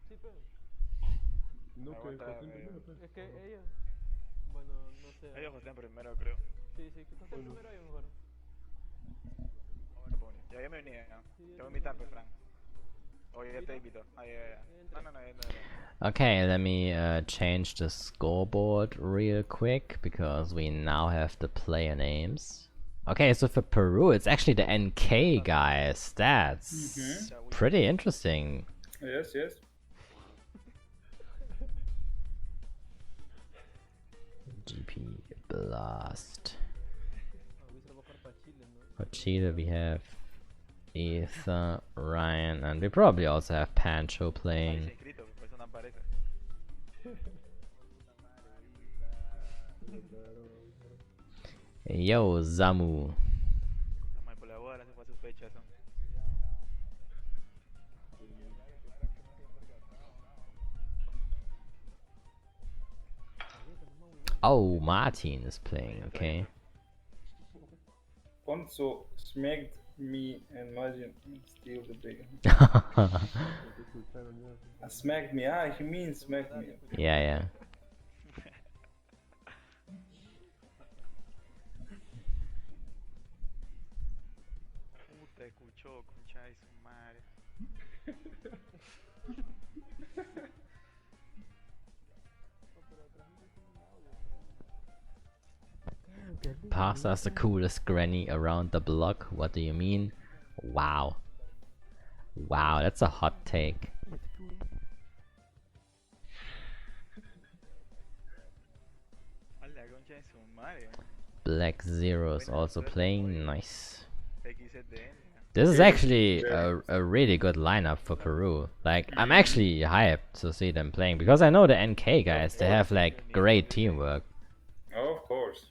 Sí, pero No, que Aguanta, Joaquín primero, pues. es que ellos, bueno, no sé. ellos jotean primero, creo. Sí, sí, que usted Bueno, primero y mejor. Ah, bueno, pues, ya me venía. Sí, yo Te voy a también invitar, me pues, venía. Fran. Oye, ya te ¿Invito? invito. Ah, ya. Entré. No, ya. Okay, let me change the scoreboard real quick because we now have the player names. Okay, so for Peru, it's actually the NK guys. That's Ya, Wilson. pretty interesting. Yes, yes. GP Blast. Ah, Wizard va a jugar para Chile, ¿no? For Chile, we have Ether, Ryan, and we probably also have Pancho Parece playing. inscrito, por eso no aparece. Yo, Zamu. La manipuladora se fue a su fecha. Son. Oh, Martin is playing, okay. Ponzo smacked me and Margin steal the big. te escucharon ya. Smacked me. Ah, he means smacked me. Yeah, yeah. Puta, escuchó, concha de su madre. Pasta's the coolest granny around the block. What do you mean? Wow. Wow, that's a hot take. A la concha de su madre. Black Zero is also playing. Nice. XZDN. This is actually a really good lineup for Peru. Like, I'm actually hyped to see them playing because I know the NK guys, they have like great teamwork. Oh, of course.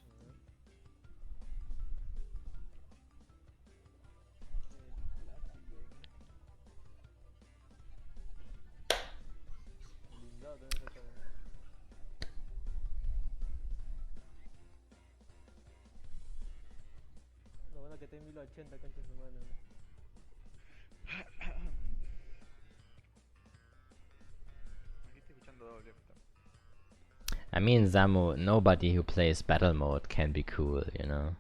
Blindado también esa cara. Lo bueno que está en 1080, cancha su mano. Aquí estoy escuchando doble. I mean, Zamu, nobody who plays battle mode can be cool, you know?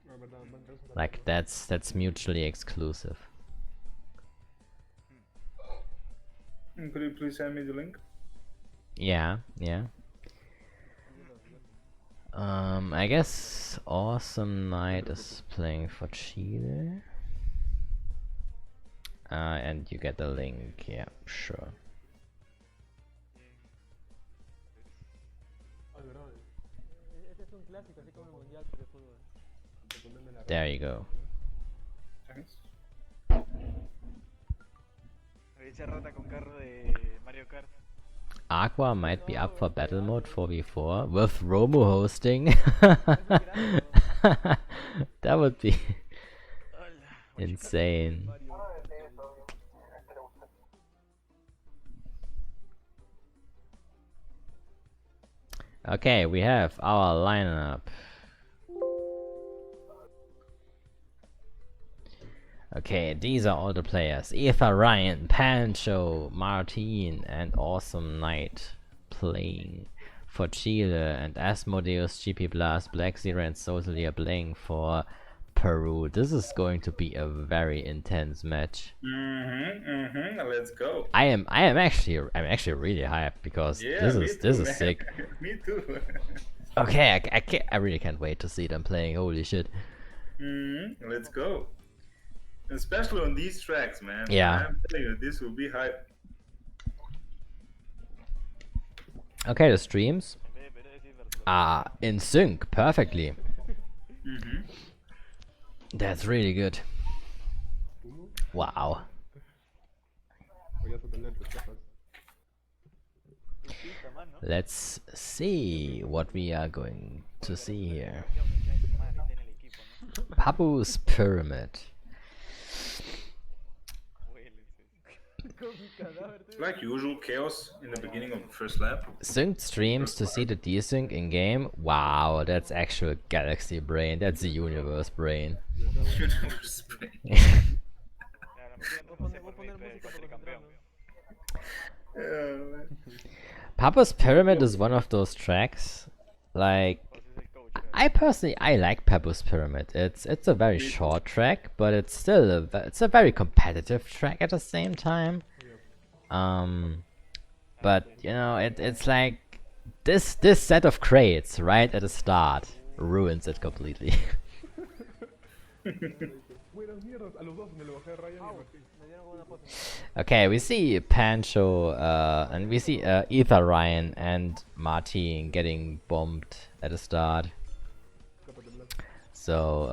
Ah, verdad, van tres para Like, that's mutually exclusive. Could you please send me the link? Yeah, yeah. I guess Awesome Knight is playing for Chile. And you get the link, yeah, sure. Ay, verdad. Este es un clásico, así como el mundial de fútbol. Ponerme la There you go. Thanks. Esa rata con carro de Mario Kart. Aqua might be up for battle mode 4v4 with Romo hosting. That would be insane. Okay, we have our lineup. Okay, these are all the players. Eva, Ryan, Pancho, Martin, and Awesome Knight playing for Chile, and Asmodeus, GP Blast, Black Zero, and Sotalia are playing for Peru. This is going to be a very intense match. Let's go. I'm actually really hyped because Yeah, this me is too, man. sick. Me too. Okay, I really can't wait to see them playing. Holy shit! Let's go. Especially on these tracks, man. Yeah. I'm telling you, this will be hype. Okay, the streams En vez de Perú decir versus are in sync perfectly. That's really good. uno. Wow. Voy a sostener tus cajas. Pista, mano. Let's see what we are going to see here. Yo, concha de su madre, está en el equipo, ¿no? Papu's Pyramid. Con mi cadáver, tío. Like usual, chaos in the beginning of the first lap. Synced streams to see the desync in game. Wow, that's actual galaxy brain. That's the universe brain. Claro, me tienen dos Vos poses por poner mí, música contra el para campeón. concentrarnos. man. Papa's Pyramid is one of those tracks. Like, Ese es el coach, I personally I like Papa's Pyramid. It's a very Me too. short track, but it's still it's a very competitive track at the same time. But you know it's like this set of crates right at the start ruins it completely. Buenas mierdas, a los dos me lo bajé de Ryan y Martín. Me dieron con una pose. Okay, we see Pancho and we see Ether Ryan and Martin getting bombed at the start. So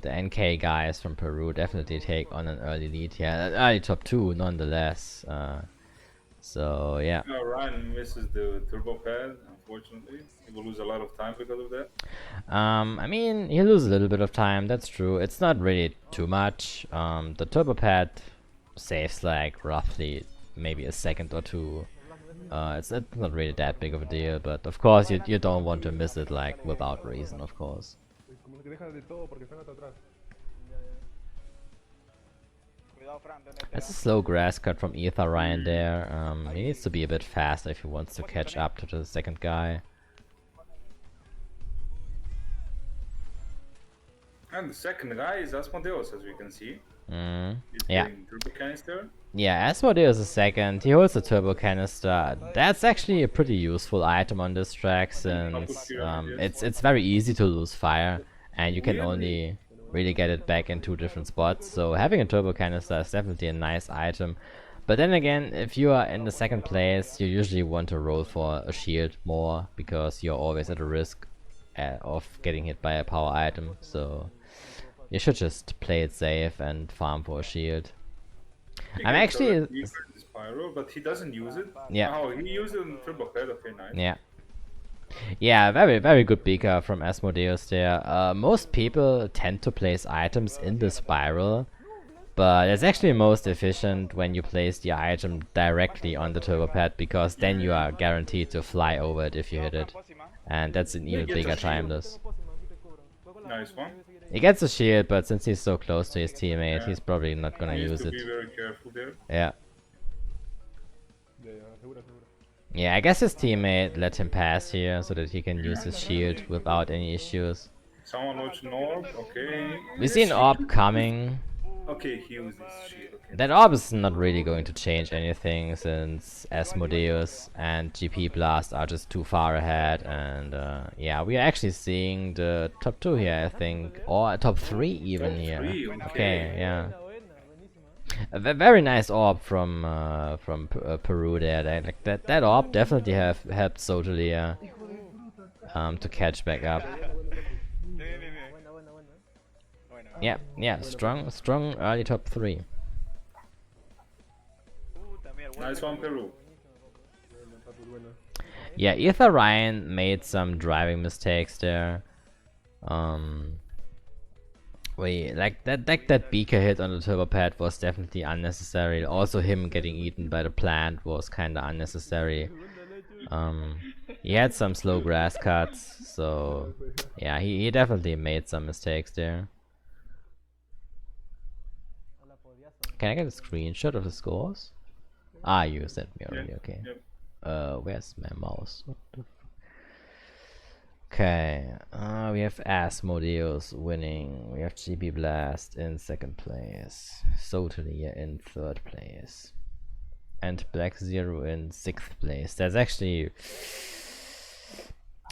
the NK guys from Peru definitely take on an early lead here, an early top 2 nonetheless. So yeah. Ryan misses the turbo pad, unfortunately. He will lose a lot of time because of that. I mean, he loses a little bit of time, that's true. It's not really too much. The turbo pad saves like roughly maybe a second or two. It's not really that big of a deal, but of course you don't want to miss it like without reason, of course. Como que deja de todo porque están hasta atrás. Cuidado, Fran, ¿dónde te That's a vas? slow grass cut from Ether Ryan there. He needs to be a bit faster if he wants to catch up to the second guy. And the second guy is Asmodeus, as we can see. He's Yeah. getting turbo canister. Yeah, Asmodeus is second. He holds a turbo canister. That's actually a pretty useful item on this track since it's very easy to lose fire and you can only really get it back in 2 different spots. So having a turbo canister is definitely a nice item. But then again, if you are in the second place, you usually want to roll for a shield more because you're always at a risk of getting hit by a power item. So you should just play it safe and farm for a shield. He I'm can actually turret deeper in the spiral, but he doesn't use it. Yeah. Oh, he used it in turbo pad. Okay, nice. Yeah. Yeah, very good beaker from Asmodeus there. Most people tend to place items in the spiral, but it's actually most efficient when you place the item directly on the turbo pad because then you are guaranteed to fly over it if you hit it. Pósima. And that's an even gets a bigger shield. timeless. Nice one. He gets a shield, but since he's so close to his teammate, Yeah. he's probably not gonna He needs use to it. be very careful there. Yeah. Ya, segura, segura. Yeah, I guess his teammate let him pass here so that he can use his shield without any issues. Someone watch Norb. Okay. We see an orb coming. Okay, he used his shield. Okay. That orb is not really going to change anything since Asmodeus and GP Blast are just too far ahead, and yeah, we are actually seeing the top 2 here, I think, or top 3 even Top here. 3, Okay, okay. yeah. Buena, buenísima. A very nice orb from Peru there. That orb definitely have helped Sotelia to catch back up. Bien, bien, bien. Buena, buena, buena. Bueno. Yeah, strong early top 3. Puta mierda. Nice one, Peru. Buena, papi, buena. Yeah, Ether Ryan made some driving mistakes there. That beaker hit on the turbo pad was definitely unnecessary. Also, him getting eaten by the plant was kinda unnecessary. He had some slow grass cuts, so yeah, he definitely made some mistakes there. Can I get a screenshot of the scores? Ah, you sent me already, Yeah, okay. yep. Where's my mouse? What the Okay, we have Asmodeus winning. We have GB Blast in second place. Sotelia in third place. And Black Zero in sixth place. That's actually...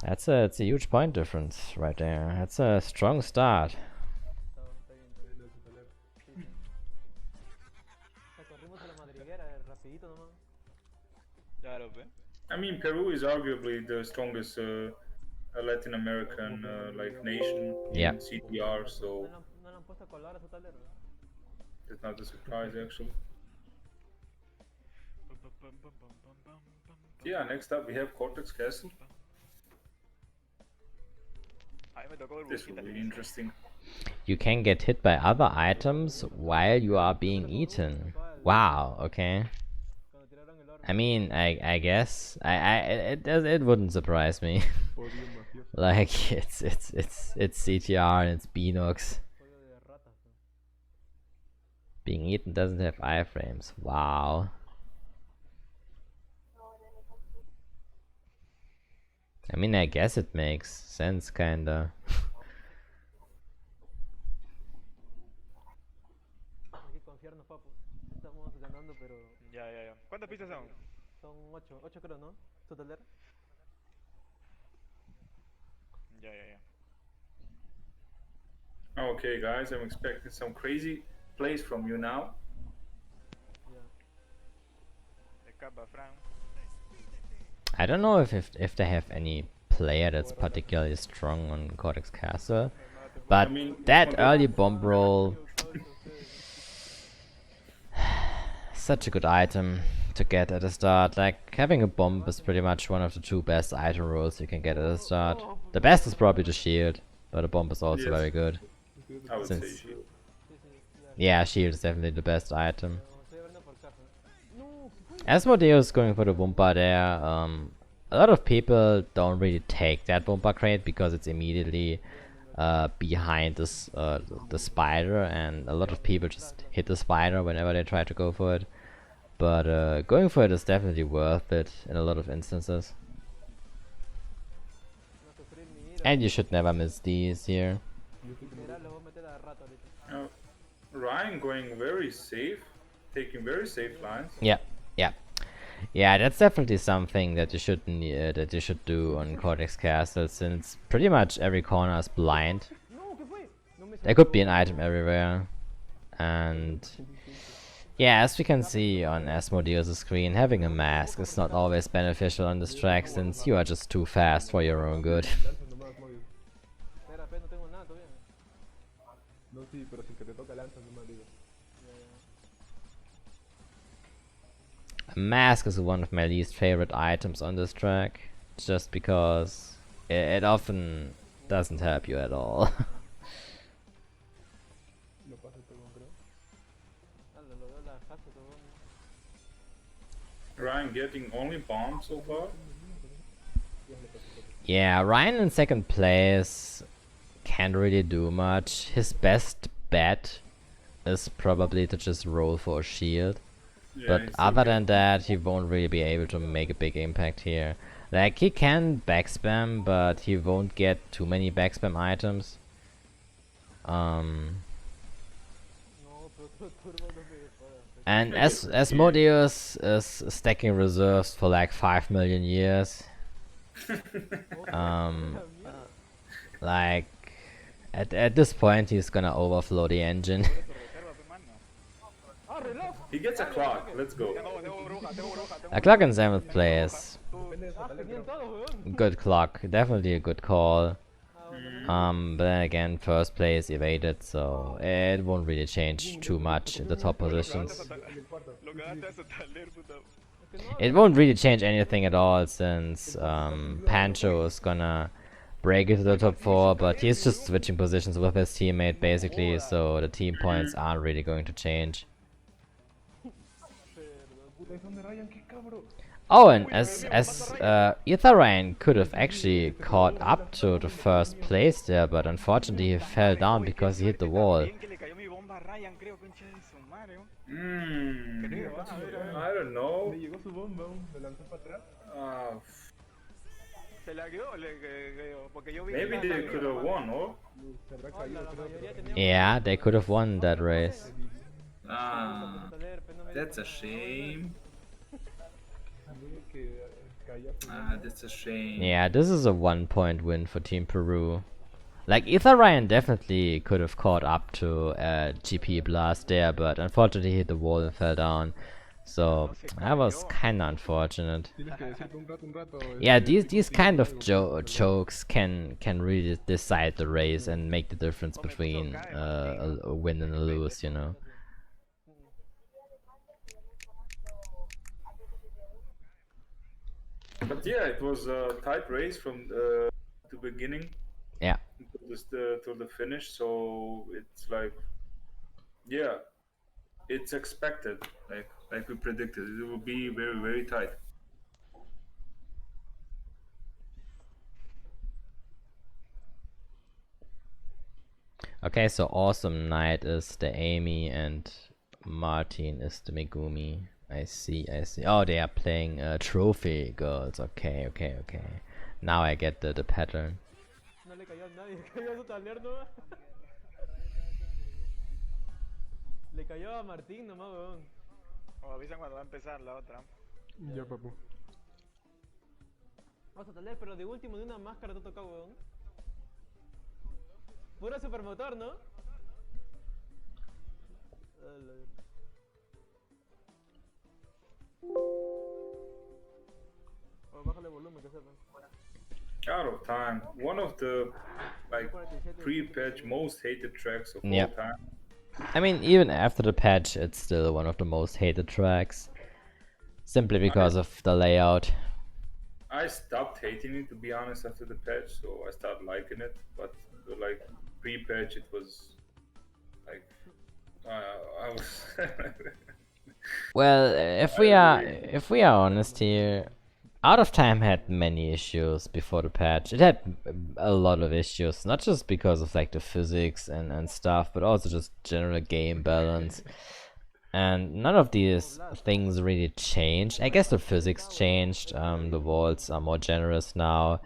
it's a huge point difference right there. That's a strong start. Corrimos a la madriguera, rapidito nomás. Claro, pe. I mean, Peru is arguably the strongest Latin American like nation Yeah. in CTR, so No le han puesto color a su tablero. it's not a surprise actually. Yeah, next up we have Cortex Castle. A mí me tocó ver This will burbujitas. be interesting. You can get hit by other items while you are being eaten. Wow, okay. Cuando tiraron el oro. I mean, I guess it wouldn't surprise me. Podium mafioso. Like it's CTR and it's Beanox. Pollo de ratas. ¿No? Being eaten doesn't have iframes. Wow. I mean, I guess it makes sense, kinda. Hay que confiarnos, papu. Estamos ganando, pero Ya, ya, ya. ¿Cuántas pistas son? son 8. 8 creo, ¿no? Total. Ya, ya, ya. Okay, guys, I'm expecting some crazy plays from you now. Ya. Escapa, Fran. I don't know if they have any player that's particularly strong on Cortex Castle, but I mean, that early bomb roll, such a good item to get at the start. Like, having a bomb is pretty much one of the two best item rolls you can get at the start. The best is probably the shield, but a bomb is also Yes. very good. I would say Since- shield. Sí, sí, ya. Yeah, shield is definitely the best item. Estoy abriendo por caja. No, ¿qué fue? Asmodeus going for the Wumpa there. A lot of people don't really take that Wumpa crate because it's immediately behind this the spider, and a lot of people just hit the spider whenever they try to go for it. But going for it is definitely worth it in a lot of instances. No sufrir mi ira. And you should never miss these here. Literal, lo voy a meter a rato ahorita. Ryan going very safe, taking very safe lines. Yeah, yeah, that's definitely something that you should do on Cortex Castle, since pretty much every corner is blind. No, ¿qué fue? No me There could be an item everywhere, and yeah, as we can see on Asmodeus' screen, having a mask is not always beneficial on this track, since you are just too fast for your own good. Lanzas nomás, Mobius. Espera, no tengo nada todavía. No, sí, pero sin que te toca lanzas nomás, digo. A mask is one of my least favorite items on this track, just because it often doesn't help you at all. No pasa este weón, creo. Lo veo la fase, todo. Ryan getting only bombs so far. Yeah, Ryan in second place can't really do much. His best bet is probably to just roll for a shield. Yeah, But he's other okay. than that, he won't really be able to make a big impact here. Like, he can backspam, but he won't get too many backspam items. No, pero turbo no me jodas. And Asmodeus is stacking reserves for like 5 million years. Like, at this point, he's gonna overflow the engine. Reserva, pe, mano. ¡Ah, reloj! He gets a clock. Let's go. Tengo bruja, tengo bruja, tengo A clock in 7th place. ¡Ah, tenían todo, weón! Good clock, definitely a good call. Ah, bueno, But then again, first place evaded, so it won't really change too much in the top positions. Lo cagaste hasta taler, puta. es que no, It won't really change anything at all, since Pancho is gonna break into the top 4, but he's just switching positions with his teammate basically, so the team points aren't really going to change. Puta, ¿es donde Ryan? ¿Qué cabro? Oh, and as Ether Ryan could have actually caught up to the first place there, but unfortunately he fell down because he hit the wall. Bien que le cayó mi bomba a Ryan, creo, concha de su madre, ¿no? I don't know. Le llegó su bomba, me lanzó para atrás. Uh, Se la quedó, porque yo vi maybe que they iba could have won, or? Se habrá hola, caído, la creo, mayoría pero... teníamos Yeah, they could have won that race. Ah, taler, pero no me that's a dio nada. shame. Que caía su Ah, that's a shame. Yeah, this is a 1-point win for Team Peru. Like, Ether Ryan definitely could have caught up to GP Blast there, but unfortunately he hit the wall and fell down. So that was kinda unfortunate. Tienes que decirte un rato. Yeah, these kind of chokes can really decide the race and make the difference between a win and a lose, you know. But yeah, it was a tight race from the beginning Yeah. to the finish. So it's like, yeah, it's expected, like we predicted. It will be very, very tight. Okay, so Awesome Knight is the Amy and Martin is the Megumi. I see. Oh, they are playing Trophy Girls. Okay. Now I get the pattern. No le cayó a nadie, le cayó a su taler nomás. Le cayó a Martín nomás, weón. O avisan cuando va a empezar la otra. Ya, papu. Vamos a taler, pero de último de una máscara te toca, weón. Puro supermotor, ¿no? Oh, bájale volumen, que sepan. Out of time. One of the like pre-patch most hated tracks of all Yep. time. I mean, even after the patch, it's still one of the most hated tracks. Simply because of the layout. I stopped hating it, to be honest, after the patch, so I started liking it. But like pre-patch, it was like I was. Well, if we are honest here, Out of Time had many issues before the patch. It had a lot of issues, not just because of like the physics and stuff, but also just general game balance. And none of these things really changed. I guess the physics changed. The walls are more generous now.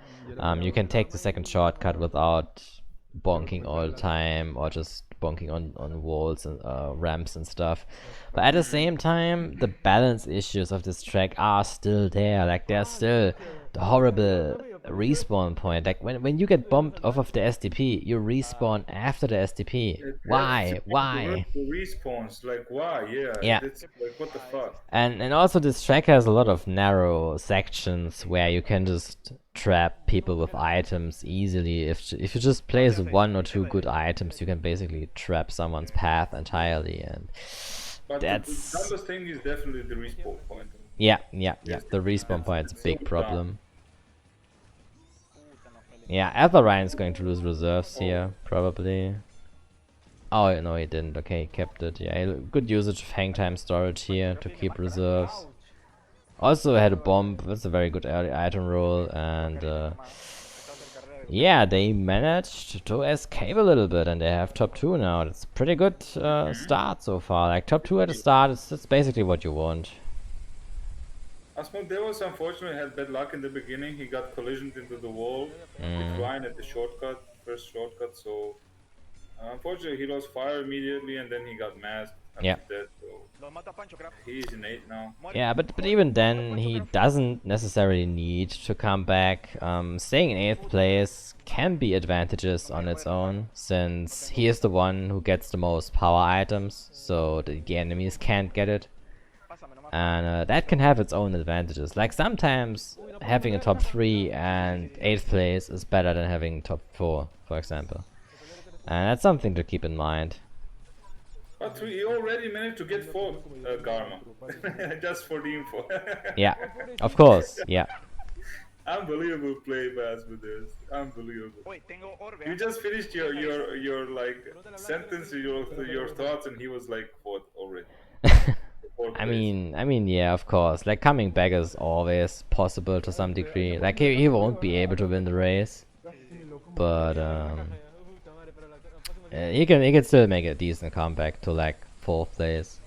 You can take the second shortcut without bonking all the time, or just bonking on walls and ramps and stuff. But at the same time, the balance issues of this track are still there. Like, there's still the horrible respawn point. Like, when you get bumped off of the SDP, you respawn after the SDP. Why? Why? The respawns, like why? Yeah. Yeah. It's like what the fuck. And also this track has a lot of narrow sections where you can just trap people with items easily. If you just place one or two good items, you can basically trap someone's path entirely, and But that's the dumbest thing is definitely the respawn point. yeah. The respawn point is a big problem. Yeah, Alpha Ryan's going to lose reserves here, probably. Oh no, he didn't. Okay, he kept it. Yeah, good usage of hang time storage here to keep reserves. Also had a bomb. That's a very good early item roll, and yeah, they managed to escape a little bit, and they have top 2 now. That's a pretty good start so far. Like, top 2 at the start, that's basically what you want. Asmodeus unfortunately had bad luck in the beginning. He got collisioned into the wall with Ryan at the first shortcut, so unfortunately he lost fire immediately, and then he got masked after that, so he's in 8 now. Yeah, but even then, he doesn't necessarily need to come back. Staying in 8th place can be advantages on its own, since he is the one who gets the most power items, so the enemies can't get it. And that can have its own advantages. Like, sometimes having a top 3 and 8th place is better than having top 4, for example. And that's something to keep in mind. But he already managed to get 4 Garma. Just for the info. Yeah, of course, yeah. Unbelievable play by Asmodeus. Unbelievable. You just finished your like sentence, your thoughts, and he was like 4th already. I mean, yeah, of course. Like, coming back is always possible to some degree. Like, he won't be able to win the race, but he can still make a decent comeback to like 4th place.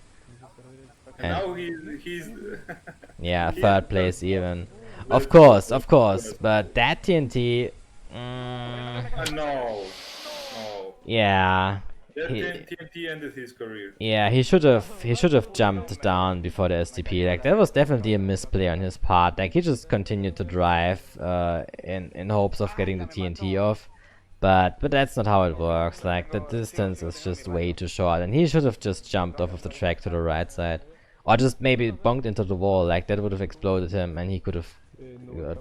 And now he's yeah, 3rd place even. Of course, but that TNT. No. Yeah. TNT ended his career. Yeah, he should have jumped down before the SDP. Like, that was definitely a misplay on his part. Like, he just continued to drive in hopes of getting the TNT off. But that's not how it works. Like, the distance is just way too short, and he should have just jumped off of the track to the right side, or just maybe bunked into the wall. Like, that would have exploded him, and he could have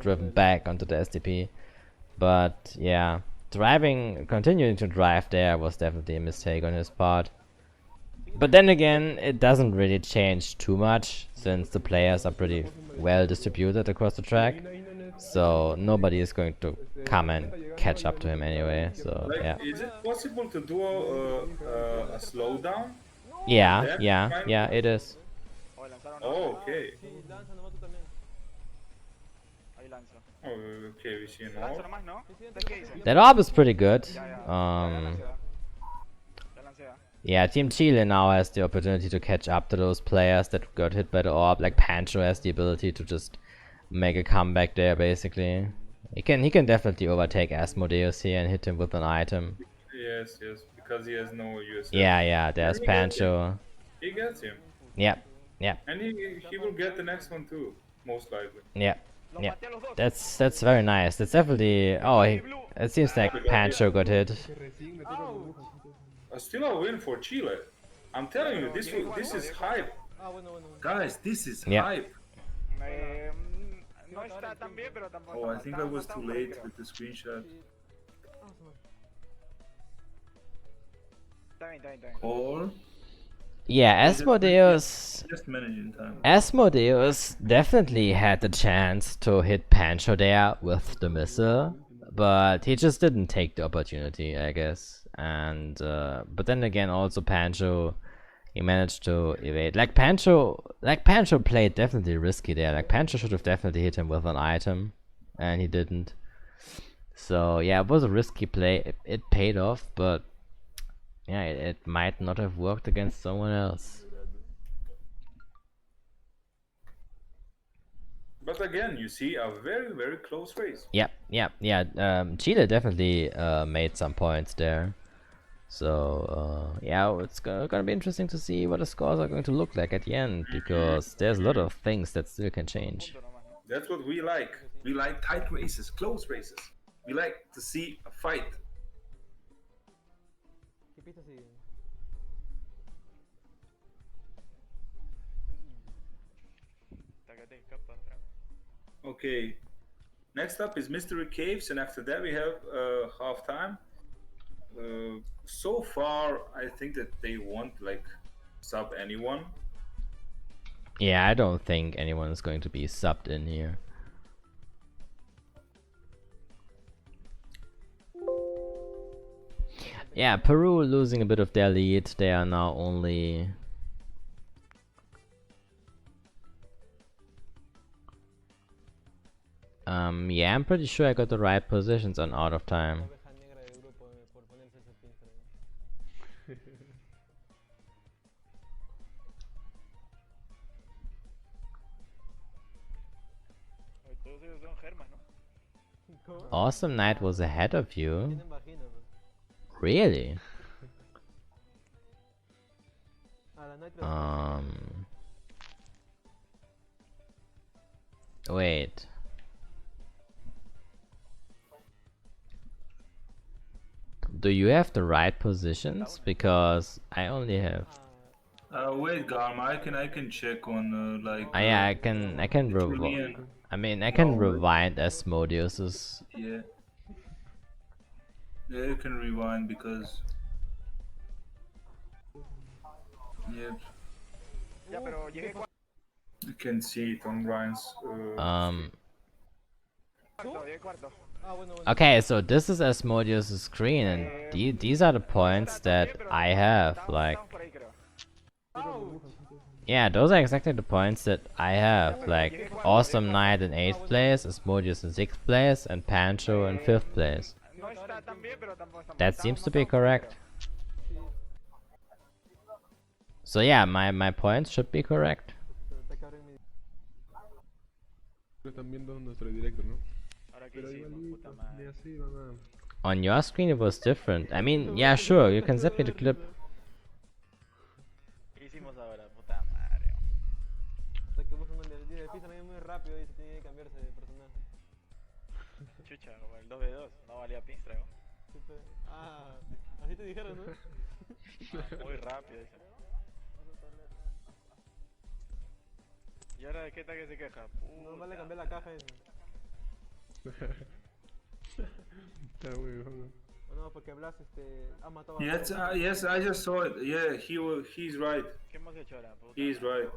driven back onto the SDP. But yeah, continuing to drive there was definitely a mistake on his part. But then again, it doesn't really change too much, since the players are pretty well distributed across the track. So nobody is going to come and catch up to him anyway. So like, yeah. Is it possible to do a slowdown? Yeah, it is. Oh, okay. Oh, okay, we see an orb. That orb is pretty good. Yeah, Team Chile now has the opportunity to catch up to those players that got hit by the orb. Like, Pancho has the ability to just make a comeback there, basically. He can definitely overtake Asmodeus here and hit him with an item. Yes, because he has no USF. Yeah, there's He gets him. Pancho. He gets him. Yep. And he will get the next one too, most likely. Yeah. That's very nice. That's definitely. Oh, it seems like Pancho got hit. Still a win for Chile. I'm telling you, this is hype. Guys, this is hype. No está tan bien, pero tampoco. Oh, I think I was too late with the screenshot. Está bien. Or Yeah, Asmodeus. just managing time. Asmodeus definitely had the chance to hit Pancho there with the missile, but he just didn't take the opportunity, I guess. And but then again, also Pancho, he managed to evade. Like Pancho played definitely risky there. Like Pancho should have definitely hit him with an item, and he didn't. So yeah, it was a risky play. It paid off, but yeah, it might not have worked against someone else. But again, you see a very, very close race. Yeah. Chile definitely made some points there. So yeah, it's gonna be interesting to see what the scores are going to look like at the end, because there's a lot of things that still can change. That's what we like. We like tight races, close races. We like to see a fight. Okay, next up is Mystery Caves, and after that we have half time. So far, I think that they won't like sub anyone. Yeah, I don't think anyone's going to be subbed in here. Yeah, Peru losing a bit of their lead. They are now only... yeah, I'm pretty sure I got the right positions on out of time. Awesome Knight was ahead of you. Really? Wait. Do you have the right positions? Because I only have. Wait, Garma, I can check on like. Yeah, I can rewind. I mean, I can rewind Asmodeus's. Yeah. Yeah, you can rewind because. Yep. You can see it on Ryan's. Okay, so this is Asmodeus' screen, and these are the points that I have. Like, yeah, those are exactly the points that I have. Like, Awesome Knight in 8th place, Asmodeus in 6th place, and Pancho in 5th place. That seems to be correct. So yeah, my points should be correct. On your screen it was different. I mean, yeah, sure, you can send me the clip. Chucha, como el 2v2, no valía pinstra, ¿no? Ah, así te dijeron, ¿no? Muy rápido, dice. ¿Y ahora de qué está que se queja? No vale cambiar la caja esa. No, porque Blas ha matado a... Yes, I just saw it. Yeah, he's right. ¿Qué hemos hecho ahora? Puta, He's right.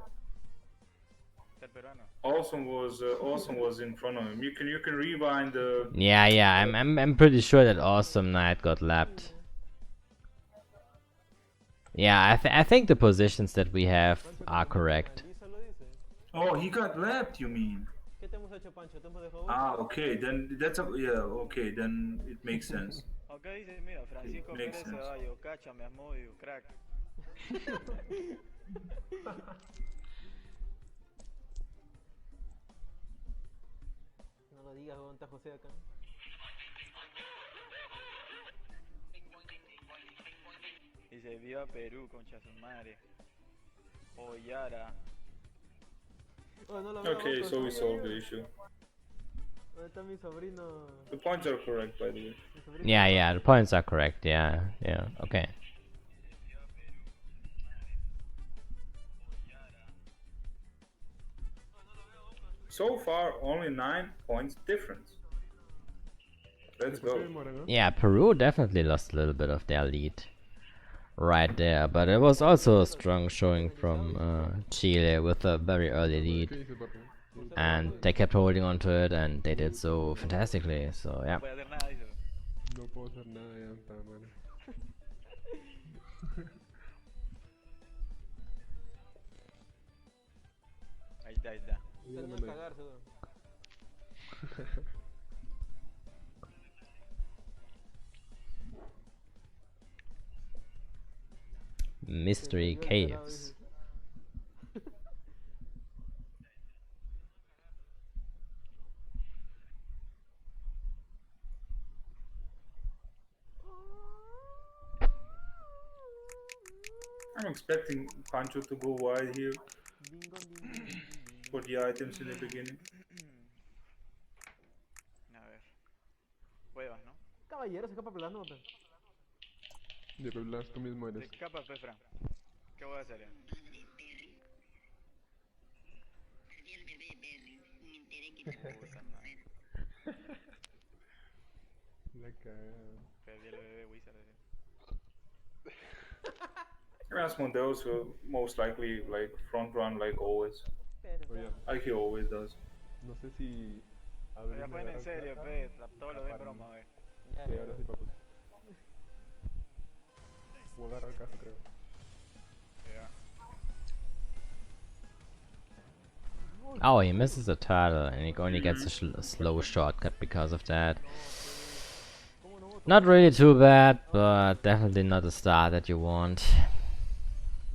el peruano. Awesome was in front of him. You can rewind the. Yeah, I'm pretty sure that Awesome Knight got lapped. Yeah, I think the positions that we have are correct. Oh, he got lapped, you mean? Ah, okay, then that's a, yeah, okay, then it makes sense. Acá dice, mira, Francisco Pérez Ceballos, cáchame, Asmodio, crack. No lo digas, digas, weón, está José acá. Dice, viva Perú, concha su madre. Oyara. Oh, no lo veo, Okay, Bocos, so we sí, solved the ayuda. issue. ¿Dónde está mi sobrino? The points are correct, by the way. Mi sobrino Yeah, Pablo. yeah, the points are correct. Yeah, yeah, okay. So far, only 9 points difference. Let's ¿Por qué go. demora, no? Yeah, Peru definitely lost a little bit of their lead right there, but it was also a strong showing from Chile with a very early ¿Qué lead, dices, papu? and they kept holding on to it, and they did so fantastically. So yeah. No puede hacer nada, dice. No puedo hacer nada, ya está, mano. Ahí está, ahí está. Terminó de cagarse, weón. Mystery Se murió el tarado, Caves. dice. I'm expecting Pancho to go wide here Ding dong, ding ding ding ding ding. for the items in the beginning. A ver. Huevas, ¿no? Caballero, se escapa pelando, weón. Ya, pero Blas, tú mismo Se eres. escapa, Fran. ¿Qué voy a hacer? Puta madre. La cagada. Perdí el bebé Wizard. Asmodeus will most likely like front run like always, Oye, like he always does. no sé si... Ya fue en serio, pe. Todo lo ven broma, ve. Ya, Sí, ya, ahora ya. sí, papu. O agarra el caso, creo. Ya. Oh, he misses a turtle, and he only gets a slow shortcut because of that. ¿Cómo no voto? Not really too bad, but definitely not a start that you want.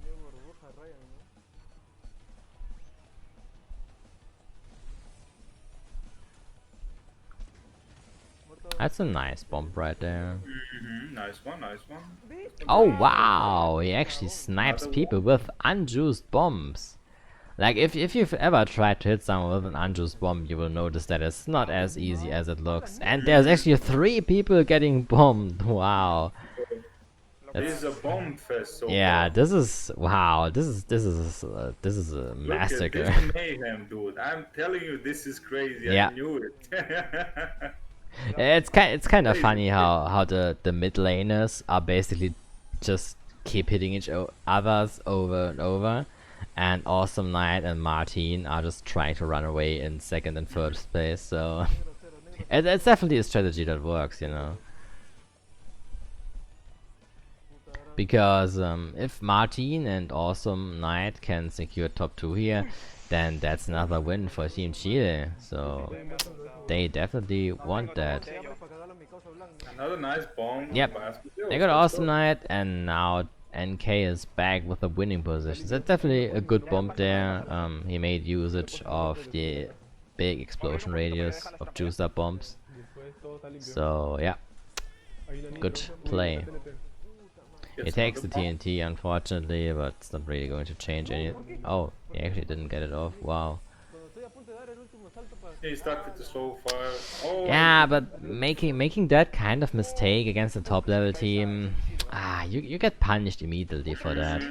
Tenía burbuja, Ryan, ¿no? Muerto. That's a nice bomb right there. Nice one, nice one. Oh wow, he actually snipes people with unjuiced bombs. Like if you've ever tried to hit someone with an unjuiced bomb, you will notice that it's not as easy as it looks. And there's actually 3 people getting bombed. Wow. This is a bomb fest. So Yeah, far. this is wow. This is a Look at massacre. this mayhem, dude. I'm telling you, this is crazy. Yeah. I knew it. It's kind of funny how the mid laners are basically just keep hitting each others over and over, and Awesome Knight and Martin are just trying to run away in second and first place. So it's definitely a strategy that works, you know. Because if Martin and Awesome Knight can secure top 2 here, then that's another win for Team Chile. So they definitely want that. Para cagarlo en mi causa blanca. Another nice bomb. Yep. Basket. They got Awesome Knight, and now NK is back with a winning position. So that's definitely a good bomb there. He made usage of the big explosion radius of juiced up bombs. Después todo está limpio. So yeah, Hay una niña, good ¿no? play. TNT. He takes the TNT unfortunately, but it's not really going to change any. Oh, he actually didn't get it off. Wow. Cuando estoy a punto de dar el último salto para. He stuck with the slow fire. Oh, Yeah, but making that kind of mistake against a top level team, you get punished immediately for that.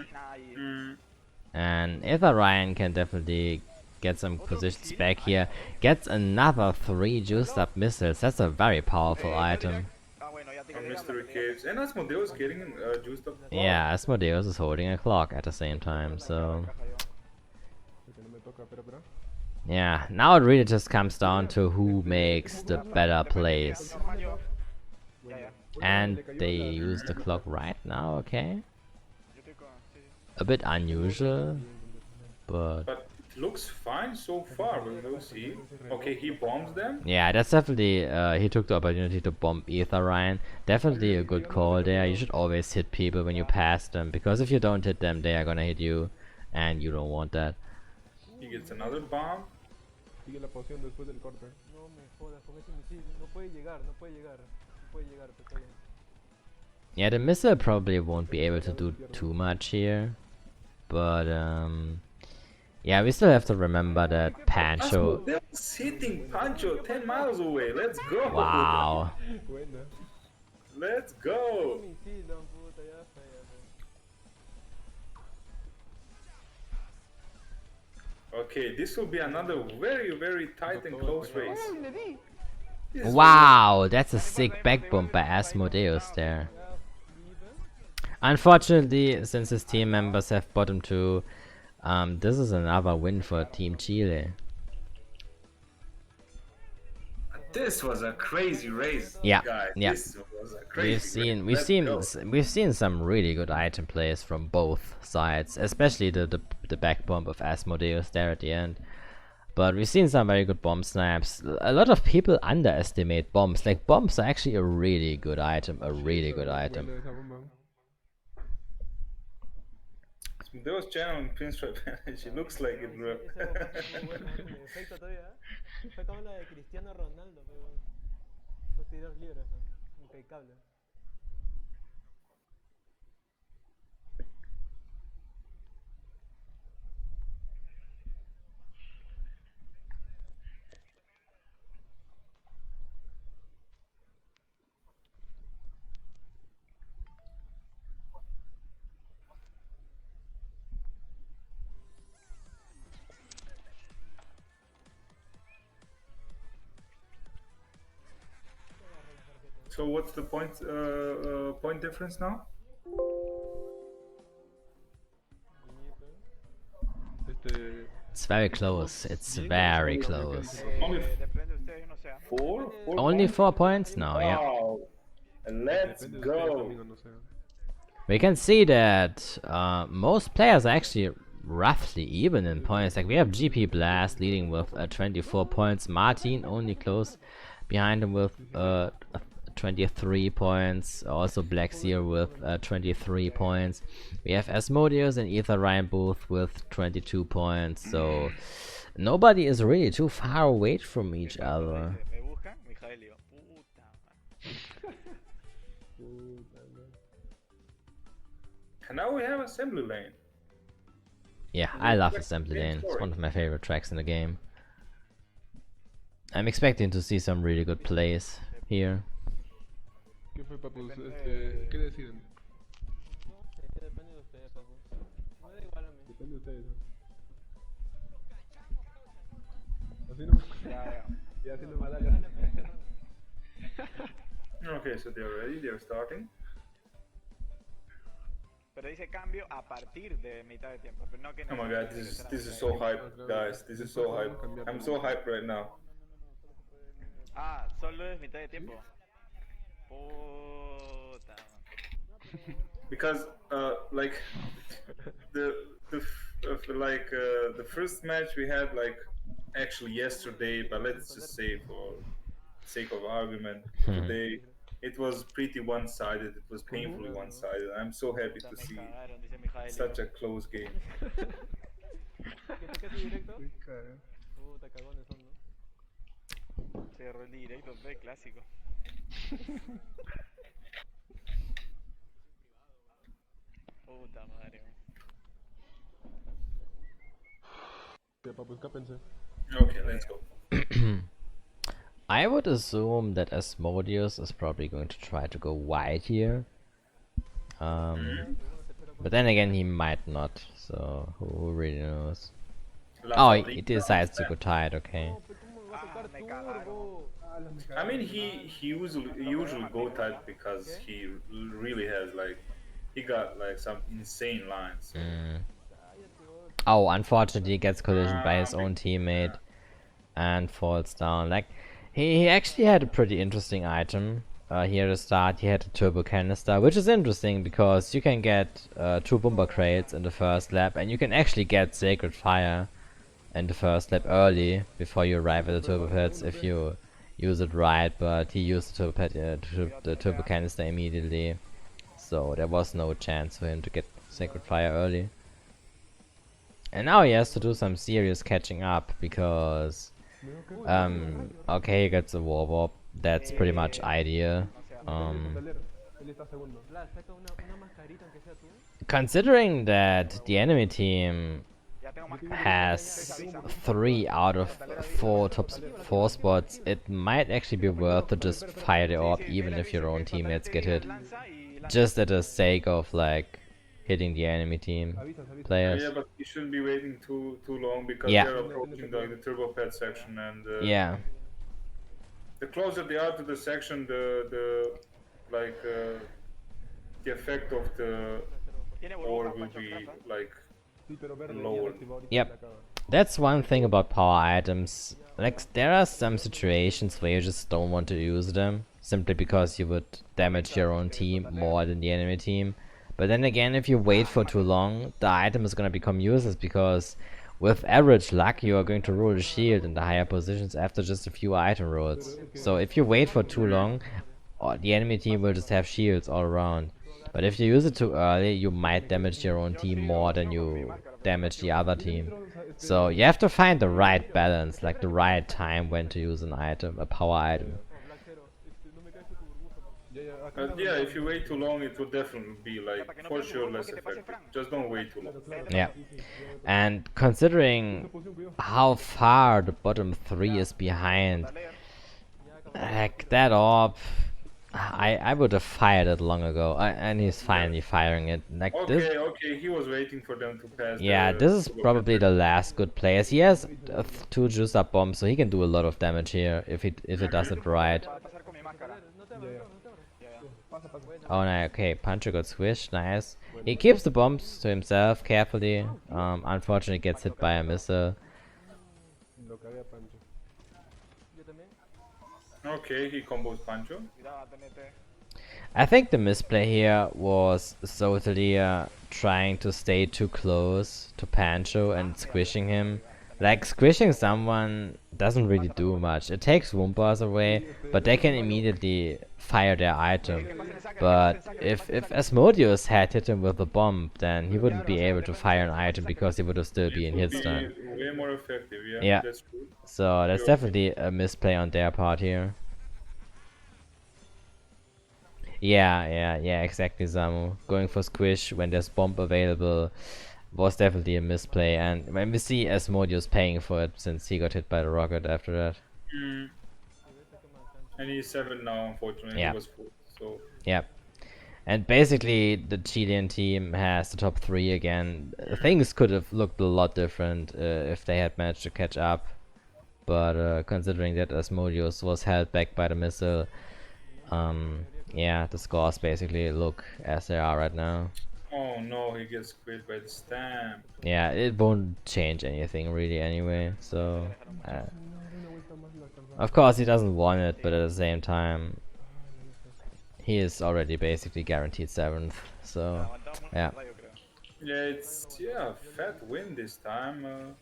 And if Ryan can definitely get some positions back here, gets another 3 juiced up missiles. That's a very powerful item. Ah, bueno, ya te from Mystery Caves. And Asmodeus getting juiced up. Yeah, Asmodeus is holding a clock at the same time, so Porque no me toca, espera. yeah, now it really just comes down to who makes the better plays. Ya, ya. And they use the clock right now, okay? Yo estoy con. Sí, sí. A bit unusual, but But it looks fine so far. We'll see. Okay, he bombs them. yeah, that's definitely, he took the opportunity to bomb Ether Ryan. Definitely a good call there. You should always hit people when you pass them, because if you don't hit them, they are gonna hit you, and you don't want that. He gets another bomb. Sigue la poción después del corte. No me jodas con ese misil. No puede llegar, no puede llegar. No puede llegar, pero está bien. Yeah, the missile probably won't be able to do too much here. But, yeah, we still have to remember that Pancho... They're hitting Pancho 10 miles away. Let's go. Wow. Buena. Let's No go. misil, don puta, ya fea. Okay, this will be another very tight and close race. This Wow, that's a sick back bump by Asmodeus there. Unfortunately, since his team members have bottom 2, this is another win for Team Chile. This was a crazy race, Yeah, guys. yeah. This was a crazy race. We've seen some really good item plays from both sides, especially the back bump of Asmodeus there at the end. But we've seen some very good bomb snaps. A lot of people underestimate bombs. Like, bombs are actually a really good item, Buena esa bomba. There was channeling Pinstripe. She looks like it, bro. Esa bomba estuvo buena, con el efecto todavía. Fue como la de Cristiano Ronaldo, pero los tiros libres, impecable. So what's the point difference now? It's very close. It's very close. Only Depende de ustedes, yo no sé. four? Only 4 points now, yeah. Wow. Let's Depende de ustedes, go. amigo, no sé. We can see that most players are actually roughly even in points. Like, we have GP Blast leading with 24 points. Martin only close behind him with 23 points. Also Black Seer with 23 points. We have Asmodeus and Ether Ryan both with 22 points. So nobody is really too far away from each other. Me buscan, Mijael, digo, puta madre. And now we have assembly lane. Yeah, I love Assembly Lane. It's one of my favorite tracks in the game. I'm expecting to see some really good plays here. ¿Qué fue, papus? ¿Qué deciden? Depende de ustedes, papu. No da igual a mí. Depende de ustedes. ¿No? Así no. Y así no malagas. Okay, so they're ready. They're starting. Pero dice cambio a partir de mitad de tiempo. Pero no que Oh my god, this is so hype, guys. This is so hype. I'm so hyped right now. Ah, solo es mitad de tiempo. Puta. Because like the first match we had like actually yesterday, but let's just say for sake of argument today, it was pretty one-sided. It was painfully one-sided. I'm so happy to see Cagaron, dice Mijael. such a close game. ¿Qué te casi directo? Puta, cagones son, ¿no? Cerró el directo, ve, clásico. Puta madre. Ya, papus, escápense. Okay, let's go. I would assume that Asmodeus is probably going to try to go wide here. But then again, he might not, so who really knows? Oh, he decides to go tight, okay. Me cagaron. I mean, he usually go tight because he really has like he got like some insane lines. So. Oh, unfortunately, he gets collisioned by his own teammate and falls down. Like, he actually had a pretty interesting item. Here to start, he had a turbo canister, which is interesting because you can get 2 bomber crates in the first lap, and you can actually get Sacred Fire in the first lap early before you arrive at the turbo pits if you use it right. But he used the turbo canister immediately, so there was no chance for him to get Sacred Fire early. And now he has to do some serious catching up because Okay, he gets a warp. That's pretty much ideal. Hotelero, él está segundo. Vlad, saca una mascarita aunque sea tú. Considering that the enemy team Ya tengo más has 3 out of 4 top 4 spots, it might actually be worth to just fire the orb even if your own teammates get hit. Just at the sake of like hitting the enemy team players. Yeah, but you shouldn't be waiting too long because Yeah. they're approaching the turbo pad section, and Yeah. the closer they are to the section, the effect of the ore will be like Sí, pero verde, lower. activó ahorita Yep. y la acaba. That's one thing about power items. Like, there are some situations where you just don't want to use them, simply because you would damage your own team more than the enemy team. But then again, if you wait for too long, the item is gonna become useless, because with average luck, you are going to roll the shield in the higher positions after just a few item rolls. So if you wait for too long, the enemy team will just have shields all around. But if you use it too early, you might damage your own team more than you damage the other team. So you have to find the right balance, like the right time when to use an item, a power item. Yeah, if you wait too long, it will definitely be like for sure less effective. Just don't wait too long. Yeah. And considering how far the bottom 3 is behind, like that orb, I would have fired it long ago, and he's finally firing it. Like this. Okay, he was waiting for them to pass. Yeah, this is probably the last good place. He has 2 juice up bombs, so he can do a lot of damage here if he does it right. pasar con mi máscara. No te abro, no te abro. Pasa, pasa. Oh no, okay, Pancho got squished, nice. He keeps the bombs to himself carefully. Unfortunately gets hit by a missile. Lo cagué a Pancho. Yo también. Okay, he combos Pancho. Cuidado, tenete. I think the misplay here was Sotelia trying to stay too close to Pancho and squishing him. Like, squishing someone doesn't really do much. It takes Wumpas away, but they can immediately fire their item. But if Asmodeus had hit him with a bomb, then he wouldn't be able to fire an item because he would have still been hit stun. Way more effective, yeah. Yeah. That's true. So that's definitely a misplay on their part here. Yeah, exactly, Zamu. Going for squish when there's bomb available was definitely a misplay, and when we see Asmodeus paying for it since he got hit by the rocket after that. And he's 7 now, unfortunately. Yeah. He was 4, so... Yep. And basically, the Chilean team has the top 3 again. Things could have looked a lot different if they had managed to catch up. But considering that Asmodeus was held back by the missile, yeah, the scores basically look as they are right now. Oh no, he gets squished by the stamp. Yeah, it won't change anything really anyway, so... of course he doesn't want it, but at the same time... he is already basically guaranteed 7th, so... yeah. Yeah, it's a fat win this time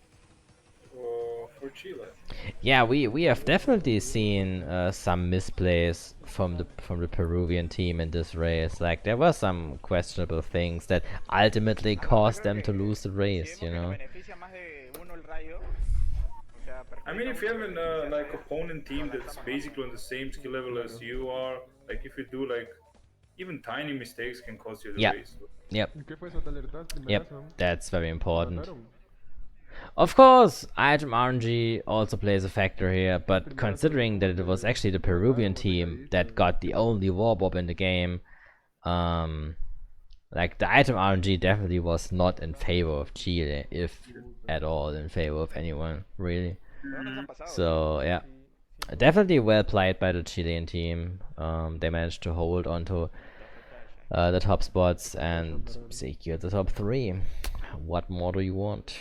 for Chile. Yeah, we have definitely seen some misplays from the Peruvian team in this race. Like, there were some questionable things that ultimately caused them to lose the race, you know. I mean, if you have an like opponent team that's basically on the same skill level as you are, like if you do like even tiny mistakes can cost you the race. Yep. ¿Qué fue eso? ¿Te alertaste? Yep, that's very important. Mataron. Of course, item RNG also plays a factor here, but considering that it was actually the Peruvian team that got the only warp orb in the game, like the item RNG definitely was not in favor of Chile, if at all in favor of anyone, really. So yeah, definitely well played by the Chilean team. They managed to hold onto the top spots and secure the top 3. What more do you want?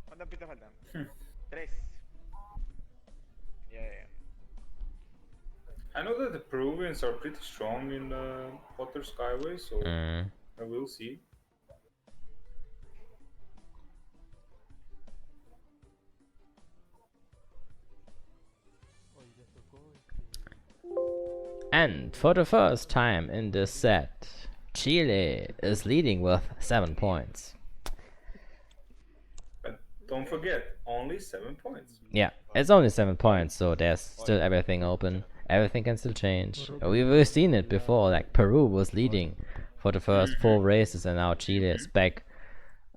¿Cuántas pistas faltan? 3. Yeah. I know that the Peruvians are pretty strong in Water Skyway, so I will see. And for the first time in this set, Chile is leading with 7 points. But don't forget, only 7 points. Yeah, it's only 7 points, so there's still everything open. Everything can still change. We've seen it before, like Peru was leading for the first 4 races, and now Chile is back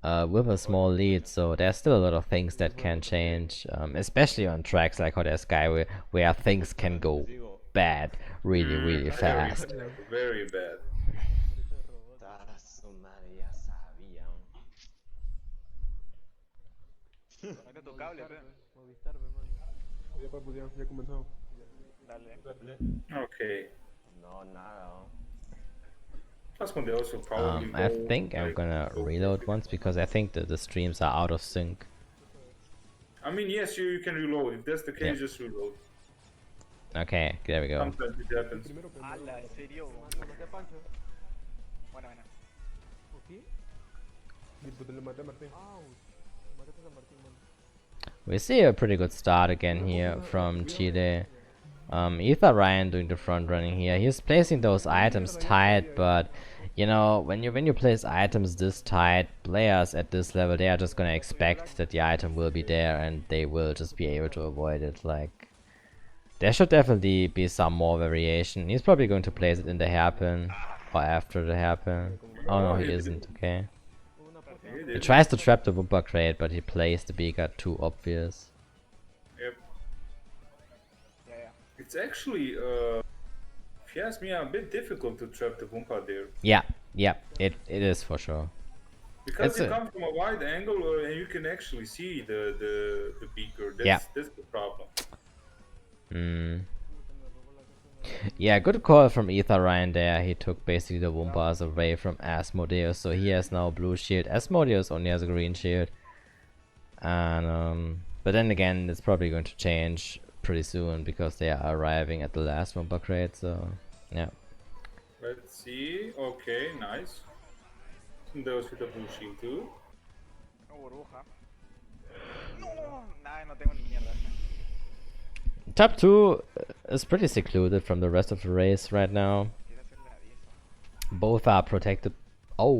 with a small lead, so there's still a lot of things that can change, especially on tracks like Hot Air Sky, where things can go bad really fast. Very bad. Ah, su madre, ya sabía. Conecta tu cable, pe. Movistar, pe, mano. Ya, pues, ya comenzó. Dale. Okay. No, nada. Plasmon, they also probably I go, think I'm like, gonna reload once because I think that the streams are out of sync. I mean, yes, you can reload. If that's the case, Yeah. just reload. Okay, there we go. Sometimes it happens. Ala, en serio. Maté a Pancho. Bueno. ¿O qué? Y pues le maté a Martín. Mataste a San Martín, mano. We see a pretty good start again here from Chile. Ether Ryan doing the front running here. He's placing those items tight, but you know, when you place items this tight, players at this level, they are just gonna expect that the item will be there and they will just be able to avoid it. Like, there should definitely be some more variation. He's probably going to place it in the hairpin or after the hairpin. Oh no, he isn't. Okay. He tries to trap the Wumpa crate, but he plays the beaker too obvious. Yep. Ya. It's actually, if you ask me, a bit difficult to trap the Wumpa there. Yeah, it is for sure. Because It's you a- come from a wide angle and you can actually see the beaker. Yeah. That's the problem. Yeah, good call from Ether Ryan there. He took basically the Wumpas away from Asmodeus, so he has now blue shield. Asmodeus only has a green shield. And but then again, it's probably going to change pretty soon because they are arriving at the last Wumpa crate, so yeah. Let's see. Okay, nice. Those with the blue shield too. No burbuja. No, nada, no tengo ni mierda. Top 2 is pretty secluded from the rest of the race right now. Quiero hacerle a 10. Both are protected. Oh,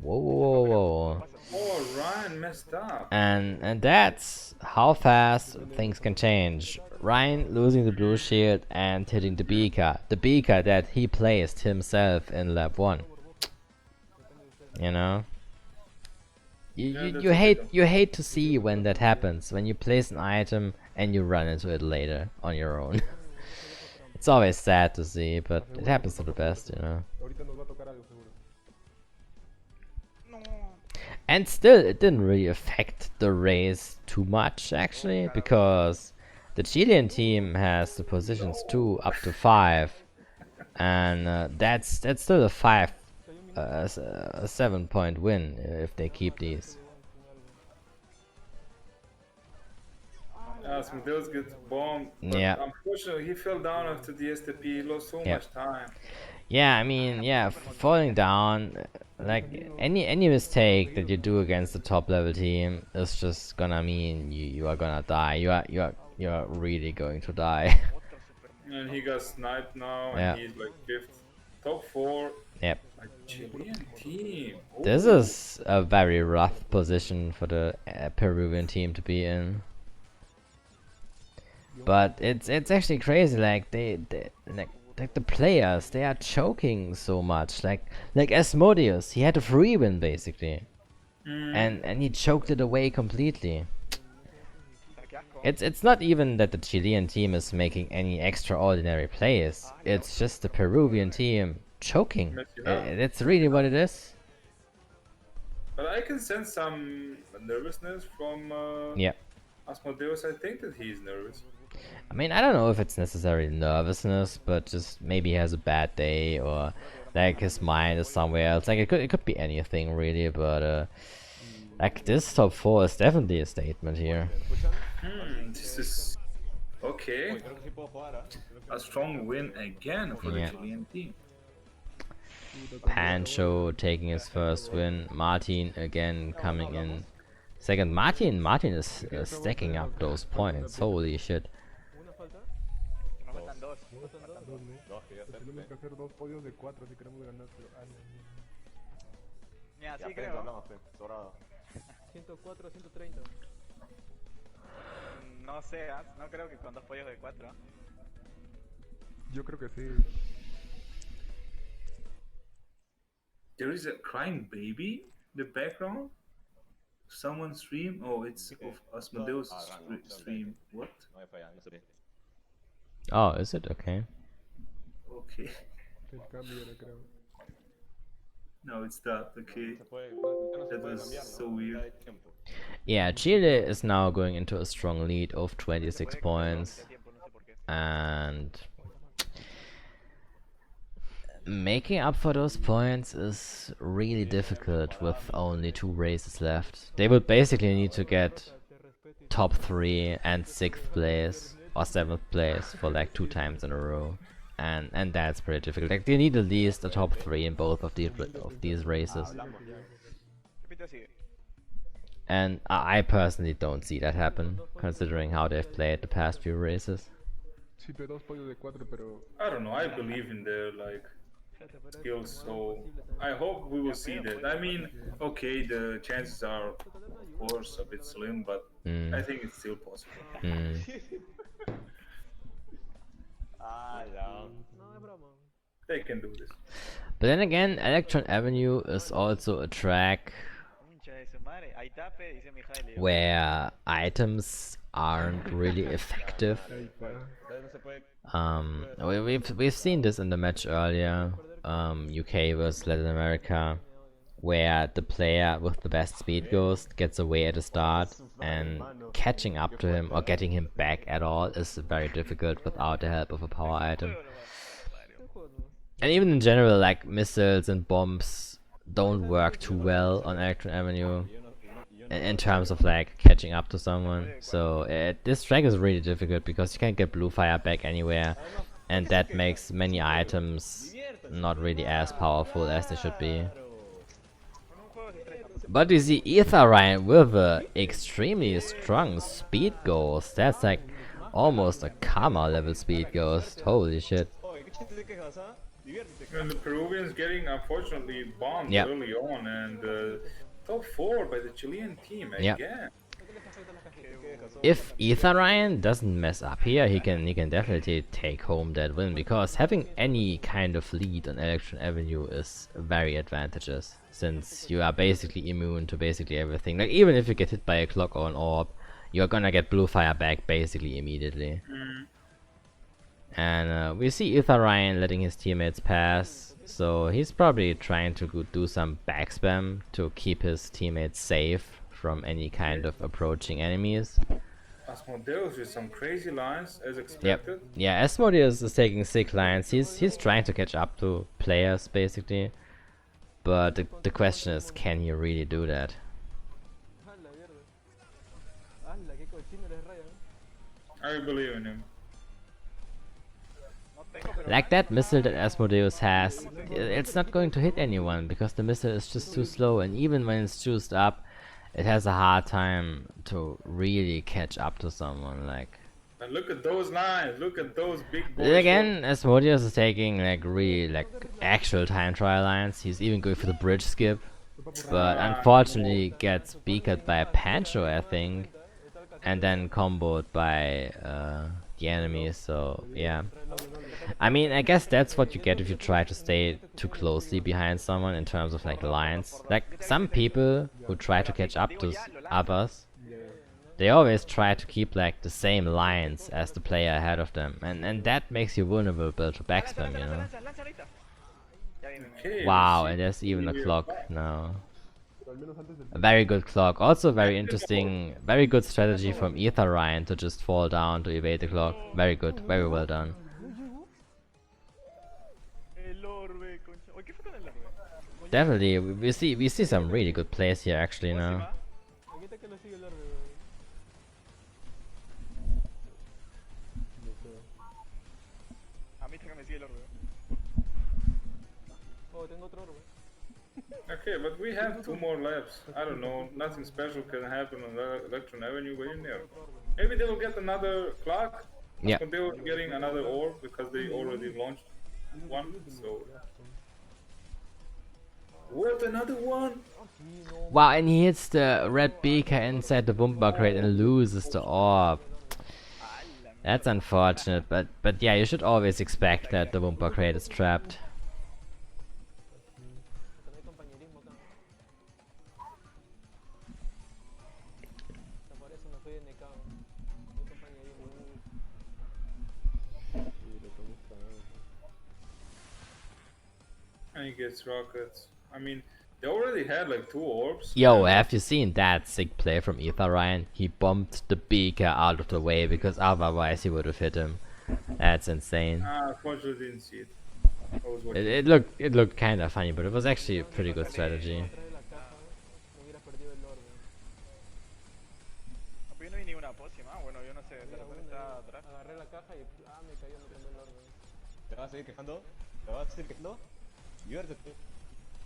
whoa. Oh, Ryan messed up. And that's how fast things can change. Ryan losing the blue shield and hitting the beaker that he placed himself in lap 1. You know, you hate to see when that happens, when you place an item and you run into it later on your own. It's always sad to see, but it happens to the best, you know. Ahorita nos va a tocar algo seguro. No. And still, it didn't really affect the race too much, actually, because the Chilean team has the positions 2 up to 5, and that's still a 7-point win if they keep these. Asmodeus gets bombed. But Yeah. Unfortunately, he fell down after the STP. He lost so much time. Yeah, I mean, yeah, falling down, like any mistake that you do against the top level team is just gonna mean you are gonna die. You are really going to die. And he got sniped now, Yeah. and he's like 5th. Top 4. Yep. Like, Chilean team. This Ooh. is a very rough position for the Peruvian team to be in. But it's actually crazy. Like they like the players, they are choking so much. Like Asmodeus, he had a free win basically, and he choked it away completely. It's not even that the Chilean team is making any extraordinary plays. It's just the Peruvian team choking. That's really what it is. But I can sense some nervousness from Yeah. Asmodeus. I think that he's nervous. I mean, I don't know if it's necessarily nervousness, but just maybe he has a bad day or like his mind is somewhere else. Like it could be anything really, but like this top 4 is definitely a statement here. This is okay. A strong win again for the Yeah. Chilean team. Pancho taking his first win. Martin again coming in second. Martin is stacking up those points. Holy shit. ¿Una falta? Nos faltan 2. Dos, ¿no? Dos que ya Pues tenemos que acepte. hacer 2 podios de 4 si queremos ganar, pero... Ah, no, Mira, Ya sí pe, creo. hablamos, pe. Sobrado. 104, 130. No sé, no creo que con 2 pollos de 4. Yo creo que sí. There is a crying baby in the background. Someone stream. Oh, it's of Asmodeus stream. What? No me falla, no sé. Oh, is it? Okay. Okay. El cambio era, creo. No, it's that. Okay. Se puede, ya no se That puede was cambiar, so ¿no? weird. Ya hay tiempo. Yeah, Chile is now going into a strong lead of 26 points. And making up for those points is really difficult with only 2 races left. They would basically need to get top 3 and 6th place or 7th place for like 2 times in a row. And that's pretty difficult. Like they need at least a top 3 in both of these races. Repito, sigue. And I personally don't see that happen, considering how they've played the past few races. Sí, pero 2 podios de 4, pero... I don't know. I believe in their like skills, so I hope we will see that. I mean, okay, the chances are, of course, a bit slim, but I think it's still possible. Ah, ya. No, es broma. They can do this. But then again, Electron Avenue is also a track Concha de su madre. Ahí tape, dice Mijail. where items aren't really effective. Ahí está. No se puede. We've seen this in the match earlier, UK versus Latin America, where the player with the best speed ghost gets away at the start, and catching up to him or getting him back at all is very difficult without the help of a power item. And even in general, like missiles and bombs don't work too well on Electron Avenue in terms of like catching up to someone. So this track is really difficult because you can't get blue fire back anywhere, and that makes many items not really as powerful as they should be. But you see Ether Ryan with a extremely strong speed ghost. That's like almost a Karma level speed ghost. Holy shit. Oye, ¿qué chiste te quejas, ah? Diviértete. And the Peruvians getting unfortunately bombed Yep. early on, and top 4 by the Chilean team Yep. again. If Ether Ryan doesn't mess up here, he can definitely take home that win, because having any kind of lead on Electron Avenue is very advantageous, since you are basically immune to basically everything. Like even if you get hit by a clock or an orb, you're gonna get blue fire back basically immediately. And we see Ether Ryan letting his teammates pass, so he's probably trying to do some back spam to keep his teammates safe from any kind of approaching enemies. Asmodeus with some crazy lines as expected. Yeah, Asmodeus is taking sick lines. He's trying to catch up to players basically, but the question is, can he really do that? ¡Hala, mierda! ¡Hala, qué cochino eres, Ryan! I believe in him. Like that missile that Asmodeus has, it's not going to hit anyone because the missile is just too slow, and even when it's juiced up, it has a hard time to really catch up to someone. Like, And look at those lines. Look at those big boys. then again, Asmodeus is taking like really like actual time trial lines. He's even going for the bridge skip, but unfortunately gets beaked by Pancho, I think, and then comboed by the enemy. So yeah, I mean, I guess that's what you get if you try to stay too closely behind someone in terms of like lines. Like some people who try to catch up to others, they always try to keep like the same lines as the player ahead of them, and that makes you vulnerable to backspam, you know. Okay, Wow, we and see there's even a Bolivia clock back. now. Pero al menos antes del... A very good clock. Also very interesting, very good strategy from Ether Ryan to just fall down to evade the clock. Very good, very well done. El orbe, concha. Oye, ¿qué fue con el orbe? Definitely, we see some really good plays here actually now. Aquí está que lo sigue el orbe, weón. A mí está que me sigue el orbe. Oh, tengo otro orbe. Okay, but we have 2 more laps. I don't know. Nothing special can happen on the Electron Avenue. But you know, maybe they will get another clock. Yeah. But they were getting another orb because they already launched one. So what, another one? Wow, and he hits the red beaker inside the Boomba crate and loses the orb. ¡Hala! That's unfortunate, but yeah, you should always expect that the Boomba crate is trapped. Porque no hay compañerismo acá. O sea, por eso me fui de NK. No hay compañerismo. Sí, lo tengo cagado. And he gets rockets. I mean, they already had like 2 orbs. Yo, and- have you seen that sick play from Ether Ryan? He bumped the beaker out of the way because otherwise he would have hit him. That's insane. Unfortunately, didn't see it. I was watching. It looked kind of funny, but it was actually a pretty good strategy. Atrás de la caja, no hubiera perdido el orbe. Ah, pues yo no vi ninguna pócima. Bueno, yo no sé, de Había repente una estaba y atrás. agarré la caja y me cayó, me tomé el orbe. ¿Te vas a seguir quejando? ¿Te vas a seguir quejando? Diviértete.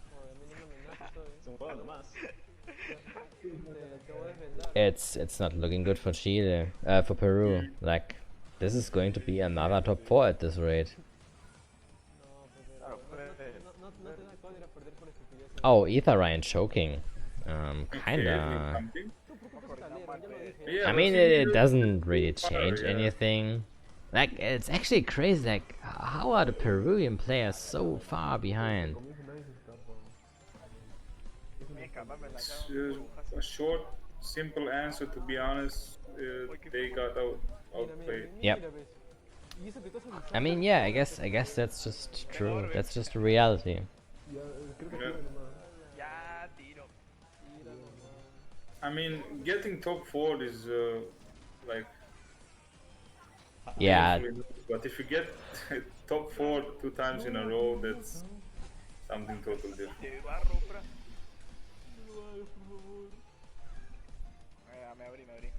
Joder, a mí no me amenazas todavía. Es un juego nomás. Te voy a desvendar. It's not looking good for Chile, for Peru. Like, this is going to be another top 4 at this rate. No, Claro, no te da cólera perder por estupideces. Oh, Ether Ryan choking. Okay, Kinda. something. Tú por poco escalero, ya lo dije. Yeah, I but mean, he it did doesn't really fire, change yeah. anything. Like, it's actually crazy. Like, how are the Peruvian players so far behind? Comienza nadie se escapa. Me escapame en la It's cara. just a short, simple answer. To be honest, they got outplayed. Yep. Mira, ves. Y eso que tú haces I mean, yeah, I guess that's just true. That's just the reality. Ya, creo que Yeah. tiene nomás. Ya, tiro. I mean, getting top 4 is like. Yeah, But if you get top 4 2 times in a row, that's something totally different. Te barro, pra. Me abrí.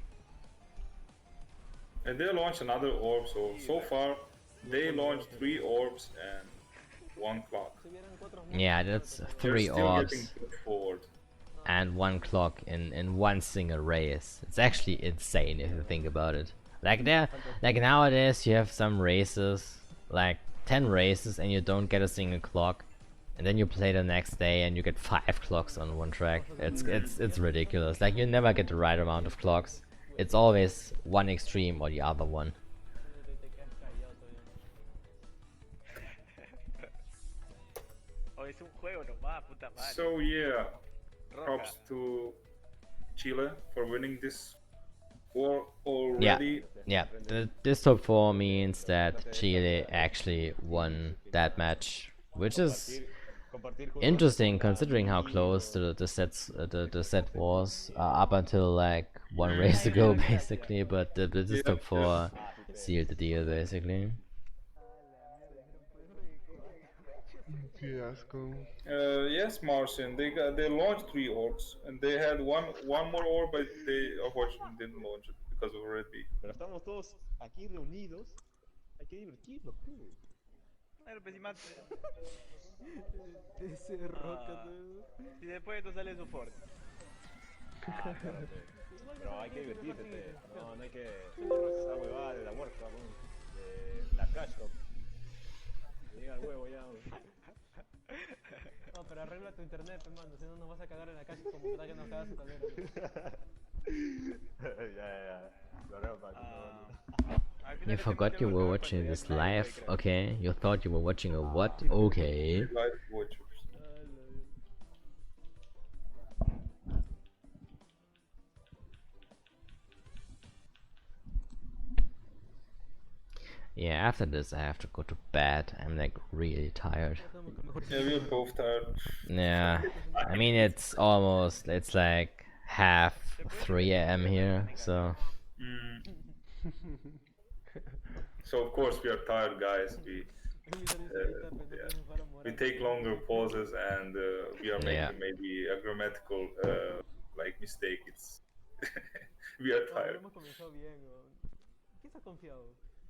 And they launched another orb, so far they launched 3 orbs and 1 clock. Si hubieran 4 yeah, that's They're 3 still orbs getting put forward. and 1 clock in one single race. It's actually insane if you think about it. Like nowadays you have some races, like 10 races, and you don't get a single clock, and then you play the next day and you get 5 clocks on one track. It's ridiculous. Like, you never get the right amount of clocks. It's always one extreme or the other one. te quedas callado todavía. O es un juego nomás, puta madre. So yeah, Roca. props to Chile for winning this war already. Yeah, this top 4 means that Chile actually won that match, which is Compartir juntos. interesting considering how close the set was up until like one race ago basically. But this top 4 sealed the deal basically. Qué asco. Yes, Marcin, they launched 3 orbs and they had one more orb, but they unfortunately didn't launch it because of Red Bee. Pero estamos todos aquí reunidos. Hay que divertirnos, pues. Claro, pues, si mate. Ese roca, todo. Y después esto sale su Ford. Pero hay que divertirse. No hay que. Esa huevada de la muerte, de la cash shop. Llega el huevo ya. No, pero arregla tu internet, mando, si no nos vas a cagar en la calle como puta que nos cagas su tablero. Ya. Lo arreglo para que Al final You este forgot mundial you World were Cup watching cuando this ya nadie live, puede creer. okay? You thought you were watching a what? Okay. Live watchers. Yeah, after this I have to go to bed. I'm like really tired. Yeah, we're both tired. Yeah, I mean it's like half 3 a.m. here, so So of course we are tired, guys. We take longer pauses and we are making Yeah. maybe a grammatical like mistake. It's we are No, pero tired. hemos comenzado bien, weón. ¿Qué estás confiado?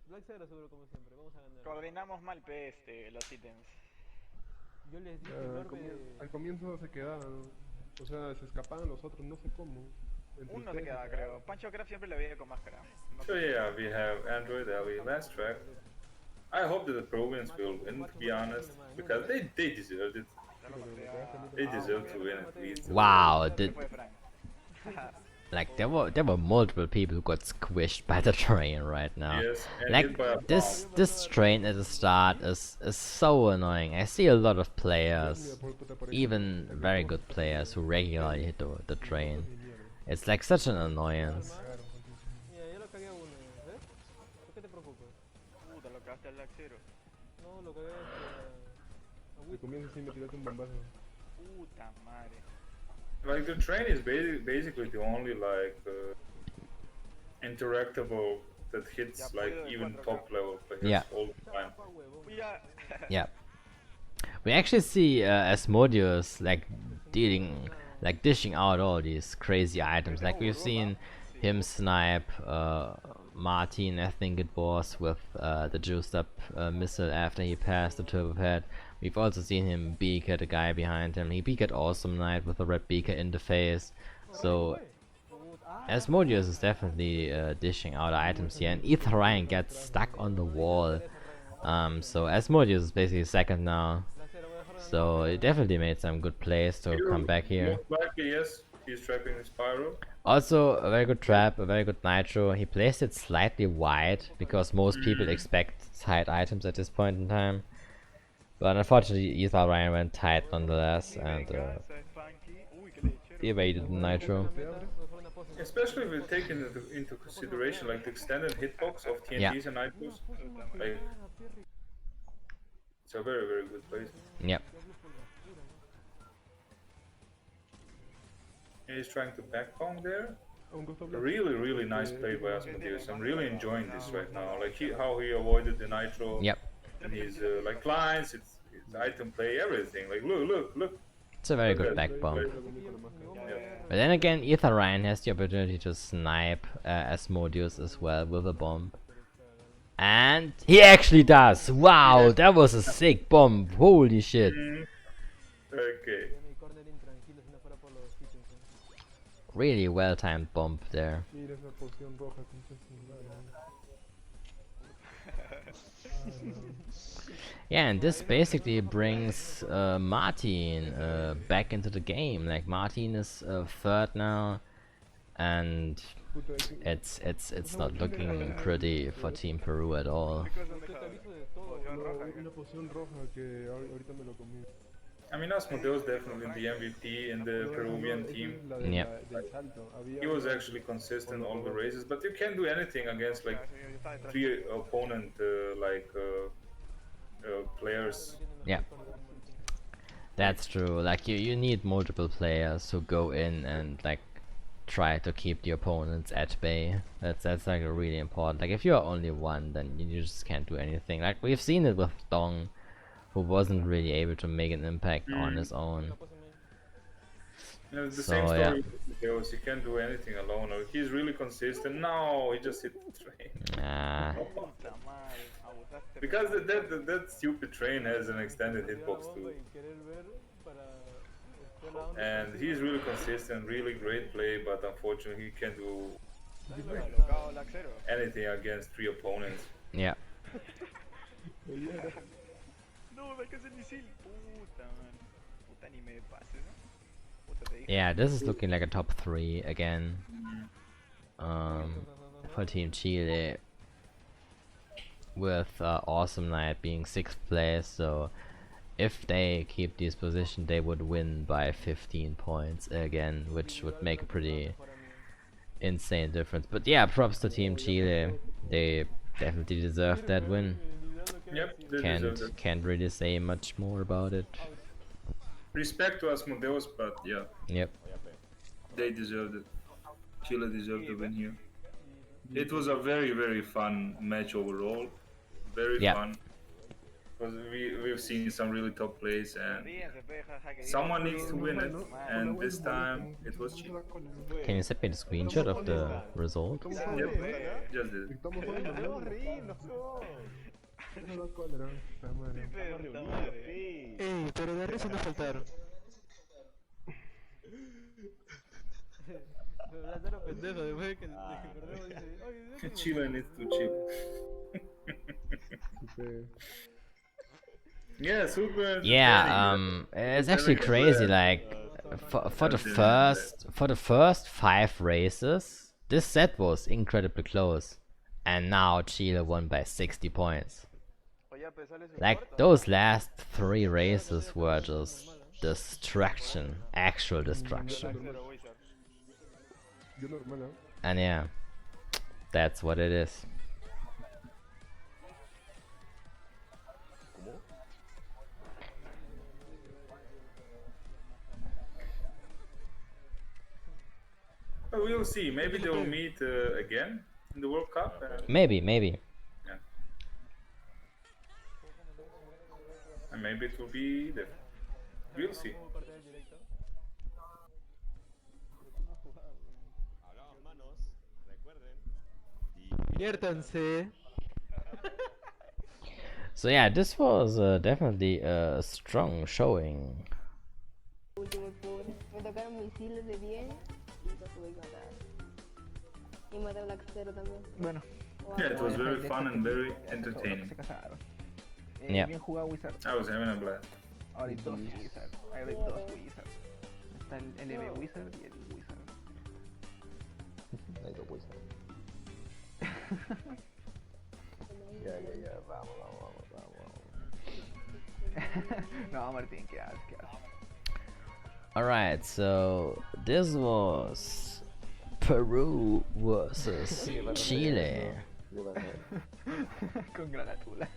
Black Sabra seguro como siempre, vamos a ganar. Coordinamos mal los ítems. Yo les dije el orbe. Al comienzo se quedaban. O sea, se escapaban los otros, no sé cómo. Entre Uno se ustedes. quedaba, creo. Pancho Craft siempre lo veía con máscara. No So sé. yeah, we have Android Ali, last track. I hope that the Peruvians will win, to be honest, because they deserved it. Ya lo maté a... They a deserve uno, to mira. win at least. Wow, Se did fue Frank. like there were multiple people who got squished by the train right now. Yes, and hit by a Like this train at the start is so annoying. I see a lot of players, even very good players, who regularly hit the train. It's like such an annoyance. Mira, yo lo cagué a uno, ¿ves? ¿Por qué te preocupas? Puta, lo cagaste al laxero. No, lo cagué a Si Wit. comienza así me tiraste un bombazo. Puta madre. Like the train is basically the only like interactable that hits like even top level players Yeah. all the time. Uy, ya. Yeah. We actually see Asmodeus like dishing out all these crazy items. Like we've seen him snipe Martin, I think it was, with the juiced up missile after he passed the turbo pad. We've also seen him beak at a guy behind him. He beak at Awesome Knight with a red beaker in the face. So Asmodeus is definitely dishing out items here, and Ether Ryan gets stuck on the wall. So Asmodeus is basically second now. So he definitely made some good plays to come back here. Most likely, yes, he's trapping the spiral. Also a very good trap, a very good nitro. He placed it slightly wide because most people expect tight items at this point in time. But unfortunately Ether Ryan went tight nonetheless and evaded the nitro. Especially if we take into consideration like the extended hitbox of TNTs and nitros. Like, it's a very, very good place. Yep. He's trying to backpong there. Un gusto hablar. Really, really nice play by Asmodeus. I'm really enjoying this right now. Like how he avoided the nitro. Yep. And his like lines, his item play, everything. Like look. It's a very good back bump. But then again, Ether Ryan has the opportunity to snipe Asmodeus as well with a bomb. And he actually does! Wow, that was a sick bomb! Holy shit! Okay. Really well timed bomb there. Mira esa poción roja, concha su madre. Yeah, and this basically brings Martin back into the game. Like Martin is third now, and it's not looking pretty for Team Peru at all. Una poción roja que ahorita me lo comí. I mean, Asmodeus definitely the MVP in the Peruvian team. Yeah. He was actually consistent all the races, but you can't do anything against like three opponent players. Yeah, that's true. Like you need multiple players to go in and like try to keep the opponents at bay. That's like really important. Like if you are only one, then you just can't do anything. Like we've seen it with Dong, who wasn't really able to make an impact on his own. You know, the So, same story yeah. with Asmodeus. He can't do anything alone. Or he's really consistent. No, he just hit the train. Ah, Because that stupid train has an extended hitbox too. And he's really consistent, really great play, but unfortunately he can't do anything against three opponents. yeah. No, me alcanza el misil. Puta, man. Puta, ni me pases, ¿no? Puta, te dije. Yeah, this is looking like a top 3 again. For Team Chile, with Awesome Knight being 6th place, so if they keep this position they would win by 15 points again, which would make a pretty insane difference. But yeah, props to Team Chile, they definitely deserve that win. Yep, they deserve it. Can't really say much more about it. Respect to Asmodeus, but yeah, Yep. they deserved it. Chile deserved the win here. It was a very, very fun match overall. Very Yeah. fun. Because we've seen some really top plays and Ríense, pe, jaja, que someone needs to win it. And this time it was Chile. Can you send me the screenshot of the result? Yep, just did it. Estamos jodiendo, ¿no? No da cólera, esta madre. puta madre. Pero de risa no faltaron. Pero Lázaro pendejo, después de que perdemos dice, oye, déjenme. Chile needs to chill. Super. Yeah, super. Yeah, it's actually crazy. Like for the first 5 races, this set was incredibly close, and now Chile won by 60 points. Like those last 3 races were just destruction, actual destruction. Yo normal, ¿eh? And yeah, that's what it is. But we'll see. Maybe they'll meet again in the World Cup. Maybe. Yeah. And maybe it will be different. We'll see. Hermanos, recuerden. Diviértanse. So yeah, this was definitely a strong showing. Último pobre. Me tocaron misiles de 10 y lo tuve que matar. Y maté a Black Zero también. Bueno, Yeah, it was very fun and very entertaining. se casaron. Yeah. Bien jugado Wizard. I was having a blast. Ahora hay 2 Wizard. Ahora hay 2 Wizard. Está el LB Wizard y el Wizard. Ahí lo puse. Ya, vamos. No, Martín, ¿qué haces? ¿Qué haces? Alright, so this was Peru versus Chile. Yo gané. Con granatula.